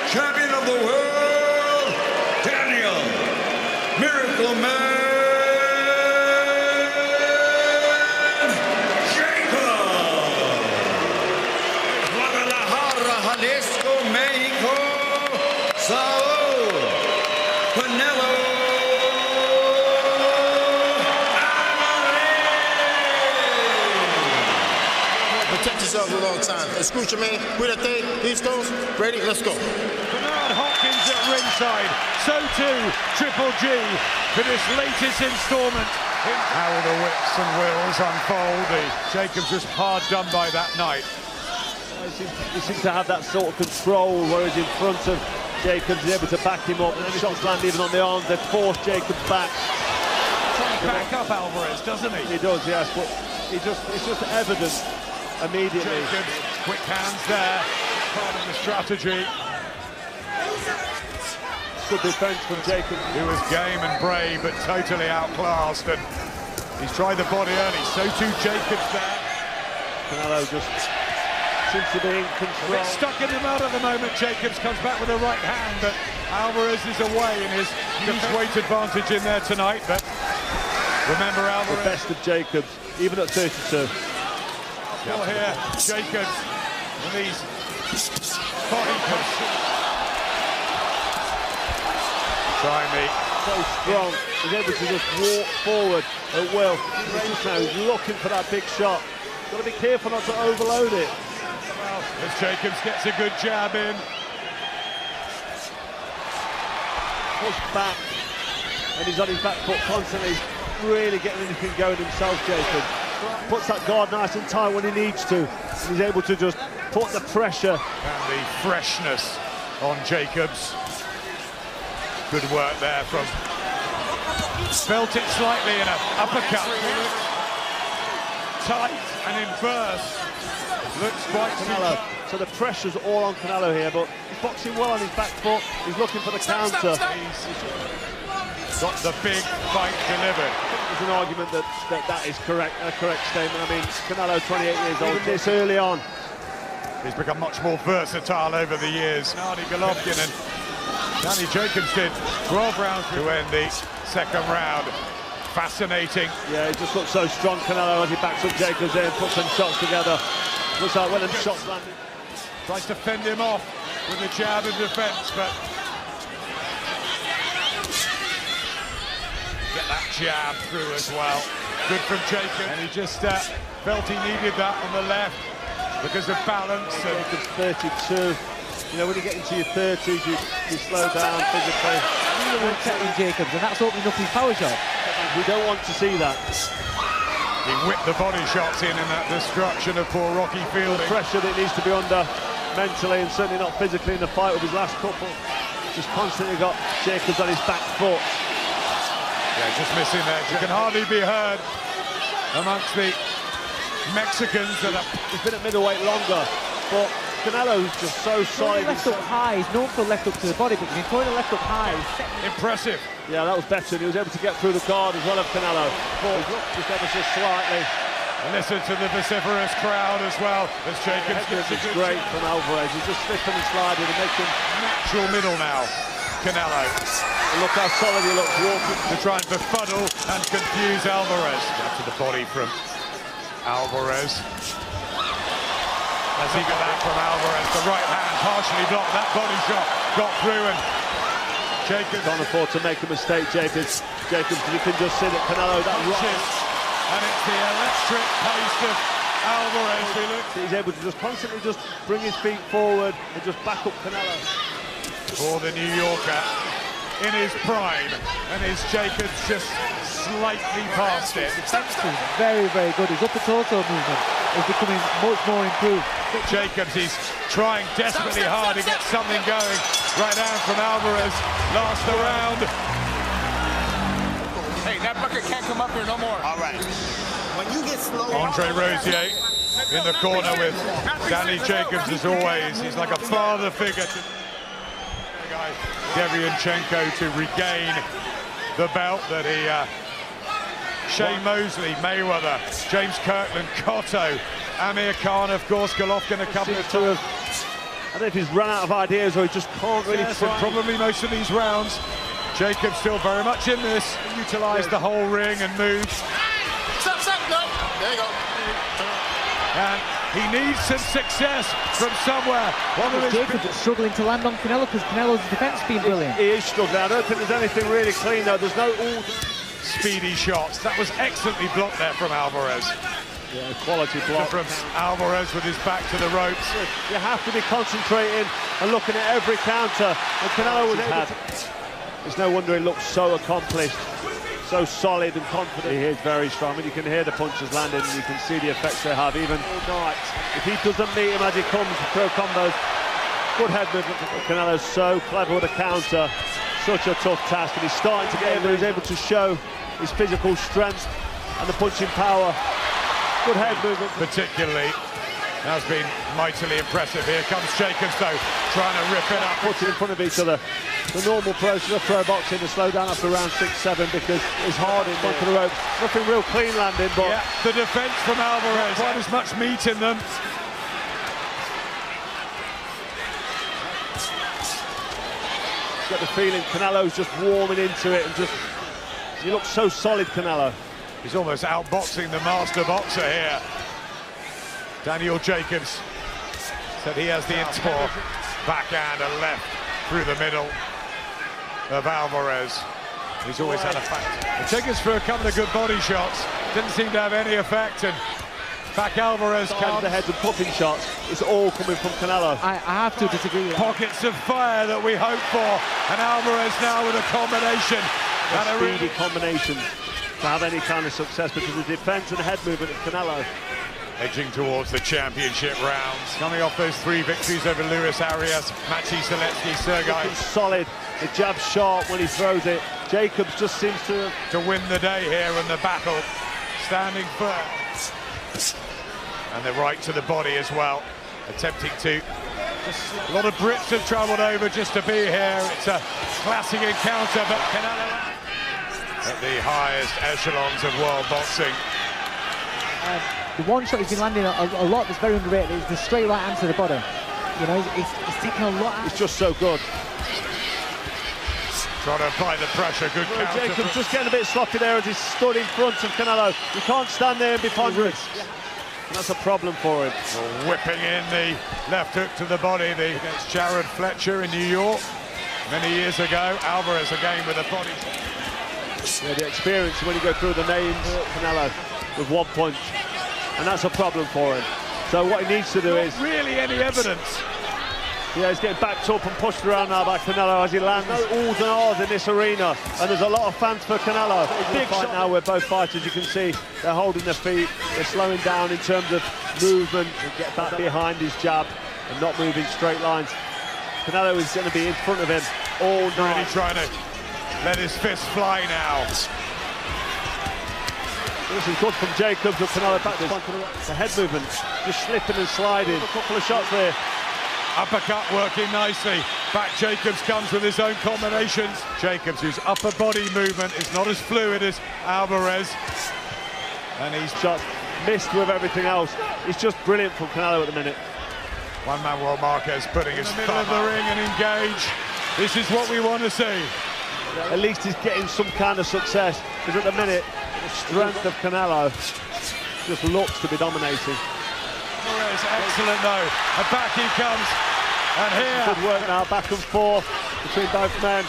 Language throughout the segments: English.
champion of the world, Daniel Miracle Man Jacob. Guadalajara, Jalisco, Mexico, Saúl Canelo Álvarez. Protect yourselves at all times. Escucha me, cuídate, listos, ready, let's go. Bernard Hopkins at ringside, so too Triple G for this latest installment. How the whips and wills unfold. Jacobs was hard done by that night. He seems to have that sort of control, whereas in front of Jacobs, he's able to back him up, and then shots land even on the arms. They force Jacobs back. Trying to back up Alvarez, doesn't he? He does, yes, but it's just evident immediately. Jacobs, quick hands there, part of the strategy. Good defence from Jacobs. He was game and brave, but totally outclassed, and he's tried the body early. So too Jacobs there. Canelo just seems to be in control. A bit stuck in the mud at the moment. Jacobs comes back with a right hand, but Alvarez is away in his huge weight advantage in there tonight. But remember Alvarez. The best of Jacobs, even at 32. Still here, Jacobs, and these body punches. Try me. So strong, he's able to just walk forward at will. He's looking for that big shot. Got to be careful not to overload it. Well, as Jacobs gets a good jab in. Push back, and he's on his back foot constantly. He's really getting anything going himself, Jacobs. Puts that guard nice and tight when he needs to. And he's able to just put the pressure. And the freshness on Jacobs. Good work there from... Felt it slightly in an uppercut. Tight and in burst. Looks quite Canelo. So the pressure's all on Canelo here, but he's boxing well on his back foot. He's looking for the counter. He's got the big fight delivered. There's an argument that is correct, a correct statement. I mean, Canelo, 28 years old, this early on. He's become much more versatile over the years. Nardi Golovkin and Danny Jacobs did 12 rounds to end the second round. Fascinating. Yeah, he just looks so strong, Canelo, as he backs up Jacobs there and puts some shots together. Looks like when them shots landed. Tries to fend him off with the jab in defence, but get that jab through as well. Good from Jacobs. And he just felt he needed that on the left because of balance. Jacobs 32. You know, when you get into your 30s, you slow down physically. Really protecting Jacobs, and that's opening up his power shot. We don't want to see that. He whipped the body shots in that destruction of poor Rocky Fielding. The pressure that he needs to be under mentally and certainly not physically in the fight with his last couple. Just constantly got Jacobs on his back foot. Yeah, just missing there. You can hardly be heard amongst the Mexicans that are... He's been at middleweight longer, but Canelo's just so solid. Left up high, he's known for left up to the body, but he's throwing a left up high. Impressive. Yeah, that was better, and he was able to get through the guard as well of Canelo. But just ever so slightly. And listen to the vociferous crowd as well, as Jacobs gets a good great from Alvarez. He's just slipping and sliding and making natural middle now. Canelo. And look how solid he looks walking. To try and befuddle and confuse Alvarez. Back to the body from Alvarez. As he got that from Alvarez, the right hand partially blocked. That body shot got through, and Jacobs can't afford to make a mistake, Jacobs. Jacobs, you can just see that Canelo, that right. And it's the electric pace of Alvarez. He's able to just constantly just bring his feet forward and just back up Canelo. For the New Yorker in his prime, and is Jacobs just slightly past it. The defense is very, very good. His upper torso movement is becoming much more improved. Jacobs, he's trying desperately hard to get something going. Right down from Alvarez, last around. Hey, that bucket can't come up here no more. All right. When you get slow... Andre Rosier in the corner with Danny Jacobs as always. He's like a father figure to Devianchenko to regain the belt that he... Shane Mosley, Mayweather, James Kirkland, Cotto, Amir Khan, of course, Golovkin a couple of times. I don't know if he's run out of ideas or he just can't really try. Probably most of these rounds. Jacobs still very much in this. Utilised the whole ring and moved. Stop, no. There you go. And he needs some success from somewhere. Jacobs is struggling to land on Canelo because Canelo's defence has been brilliant. He is struggling. I don't think there's anything really clean though. There's no all speedy shots. That was excellently blocked there from Alvarez. Yeah, quality block. From Alvarez with his back to the ropes. You have to be concentrating and looking at every counter. And Canelo was able to... It's no wonder he looks so accomplished, so solid and confident. He is very strong. I mean, you can hear the punches landing and you can see the effects they have even all night. If he doesn't meet him as he comes to throw combos, good head movement. Canelo's so clever with a counter. Such a tough task, and he's starting to get in there. He's able to show his physical strength and the punching power. Good head movement. Particularly has been mightily impressive. Here comes Jacobs though, trying to rip it up. Put it in front of each other. The normal process of pro boxing to slow down after round 6-7 because it's hard in front of the ropes. Nothing real clean landing, but yeah, the defence from Alvarez, quite as much meat in them. Get the feeling Canelo's just warming into it and just, he looks so solid, Canelo. He's almost outboxing the master boxer here. Daniel Jacobs said he has the entire backhand and left through the middle of Alvarez. He's always had a fact. Jacobs for a couple of good body shots, didn't seem to have any effect, and back Alvarez comes. The heads and popping shots, it's all coming from Canelo. I have to disagree with that. Pockets of fire that we hope for, and Alvarez now with a combination. And a speedy combination to have any kind of success because the defence and head movement of Canelo. Edging towards the championship rounds. Coming off those 3 victories over Luis Arias, Maciej Seletsky, Sergey. Solid, the jab sharp when he throws it. Jacobs just seems to win the day here in the battle. Standing firm. And the right to the body as well. Attempting to. A lot of Brits have travelled over just to be here. It's a classic encounter, but Canelo at the highest echelons of world boxing. The one shot he's been landing a lot that's very underrated is the straight right hand to the body. You know, he's taking a lot. It's just so good. Trying to apply the pressure, good counter. Jacobs just getting a bit sloppy there as he's stood in front of Canelo. You can't stand there and be ponderous. And that's a problem for him. Whipping in the left hook to the body against Jared Fletcher in New York many years ago. Alvarez again with a body. Yeah, the experience when you go through the names, Canelo with 1 punch. And that's a problem for him. So what he needs to do is... really any evidence. Yeah, he's getting backed up and pushed around now by Canelo as he lands. No ahs and ahs in this arena. And there's a lot of fans for Canelo. Big fight now where both fighters, you can see, they're holding their feet. They're slowing down in terms of movement and get back behind his jab and not moving straight lines. Canelo is going to be in front of him all night. Really trying to let his fist fly now. This is good from Jacobs with Canelo back to the head movement, just slipping and sliding. A couple of shots there. Uppercut working nicely. Back Jacobs comes with his own combinations. Jacobs, whose upper body movement is not as fluid as Alvarez. And he's shot missed with everything else. It's just brilliant from Canelo at the minute. One Manuel Marquez putting his middle of the ring and engage. This is what we want to see. At least he's getting some kind of success, because at the minute, the strength of Canelo just looks to be dominating. Excellent though, and back he comes, and here... Good work now, back and forth between both men.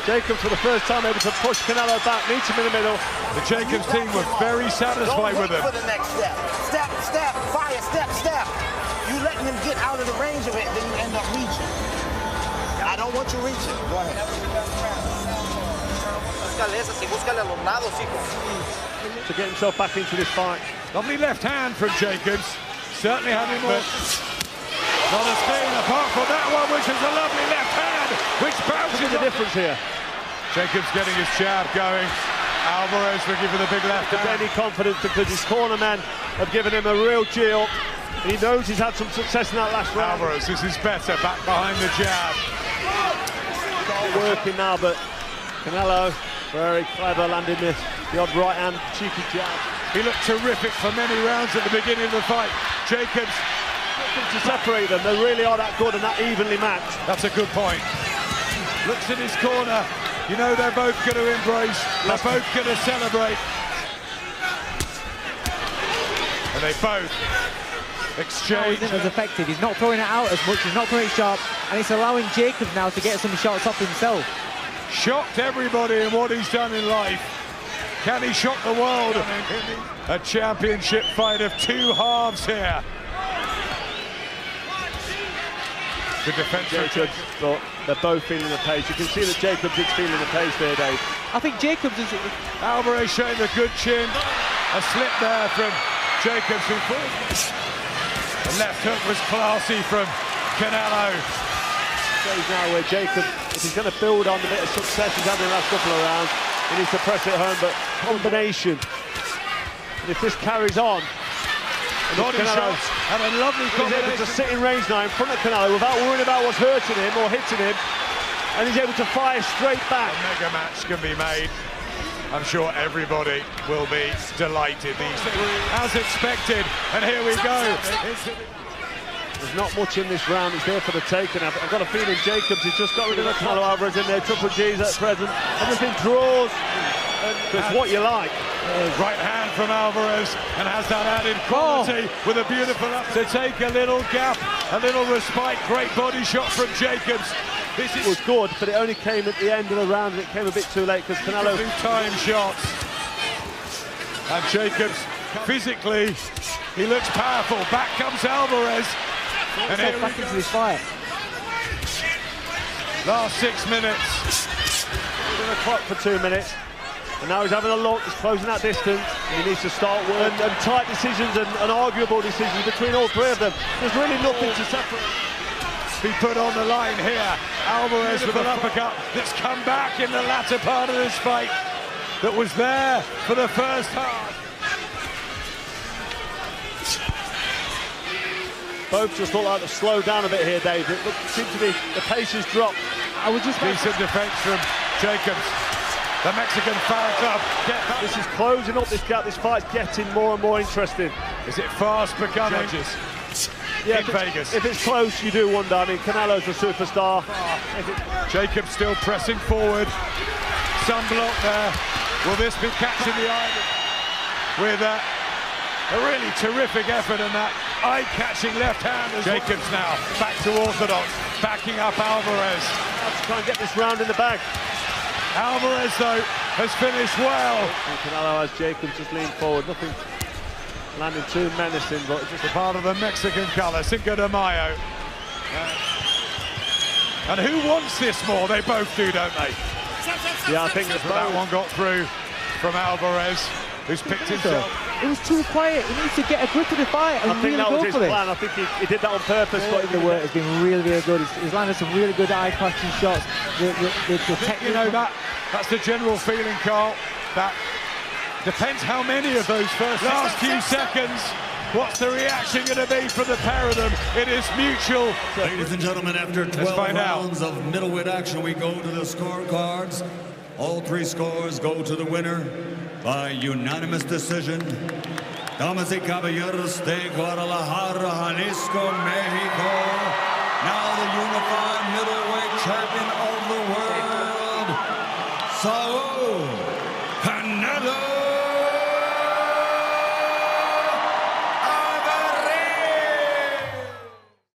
Jacobs for the first time able to push Canelo back, meet him in the middle. The Jacobs team were very satisfied with him. For the next step. Step, step, fire, step, step. You letting him get out of the range of it, then you end up reaching. I don't want you reaching. Go ahead. To get himself back into this fight. Lovely left hand from Jacobs. Certainly having more. Not a stain apart from that one, which is a lovely left hand, which bounces the difference here. Jacobs getting his jab going. Alvarez looking for the big left hand. Any confidence because his corner men have given him a real G up. He knows he's had some success in that last round. Alvarez, this is better, back behind the jab. Not working now, but Canelo, very clever landing the odd right hand, cheeky jab. He looked terrific for many rounds at the beginning of the fight. Jacobs nothing to separate them. They really are that good and that evenly matched. That's a good point. Looks in his corner. You know they're both going to embrace. They're both going to celebrate. And they both exchange. Isn't as effective. He's not throwing it out as much. He's not throwing it sharp, and it's allowing Jacobs now to get some shots off himself. Shocked everybody in what he's done in life. Can he shock the world? A championship fight of two halves here. The defense. Jacobs, but they're both feeling the pace. You can see that Jacobs is feeling the pace there, Dave. I think Jacobs is... Alvarez showing the good chin. A slip there from Jacobs who fought. The left hook was classy from Canelo. Shows now where Jacobs, if he's going to build on the bit of success he's had in the last couple of rounds, he needs to press it home, but combination. And if this carries on, body shots and a lovely combination. He's able to sit in range now in front of Canelo without worrying about what's hurting him or hitting him, and he's able to fire straight back. A mega match can be made. I'm sure everybody will be delighted. As expected, and here we go. There's not much in this round. It's there for the taking. I've got a feeling Jacobs has just got rid of the Canelo Alvarez in there. Triple G's at present. Everything draws. That's what you like. Right hand from Alvarez, and has that added quality with a beautiful up to take a little gap, a little respite. Great body shot from Jacobs. This was good, but it only came at the end of the round, and it came a bit too late because Canelo... Two-time shots. And Jacobs, physically, he looks powerful. Back comes Alvarez. And here back into this fight. Last 6 minutes. He's on the clock for 2 minutes. And now he's having a look, he's closing that distance. And he needs to start working. And tight decisions and arguable decisions between all three of them. There's really nothing to separate. Be put on the line here. Alvarez with an uppercut that's come back in the latter part of this fight. That was there for the first half. Both just look like they've slowed down a bit here, Dave. It seems to be, the pace has dropped. I would just... Decent defense from Jacobs. The Mexican Farah Club. This is closing up this gap. This fight's getting more and more interesting. Is it fast becoming? Yeah, in Vegas. If it's close, you do wonder. I mean, Canelo's a superstar. Jacobs still pressing forward. Some block there. Will this be catching the eye? With a really terrific effort in that eye-catching left hand. Jacobs now back to orthodox, backing up Alvarez. To try and get this round in the bag. Alvarez, though, has finished well. And Canelo has Jacobs just leaned forward. Nothing landing too menacing, but just a part of the Mexican colour, Cinco de Mayo. And who wants this more? They both do, don't they? Yeah, I think that one got through from Alvarez, who's picked himself. It was too quiet. He needs to get a grip to the fight and really go for it. I think he did that on purpose. But the work has been really, really good. He's landed some really good eye-catching shots. The technique. You know, that's the general feeling, Carl. That depends how many of those last few seconds. What's the reaction going to be from the pair of them? It is mutual. Ladies and gentlemen, after 12 rounds of middleweight action, we go to the scorecards. All three scores go to the winner by unanimous decision. Damas y caballeros de Guadalajara, Jalisco, Mexico.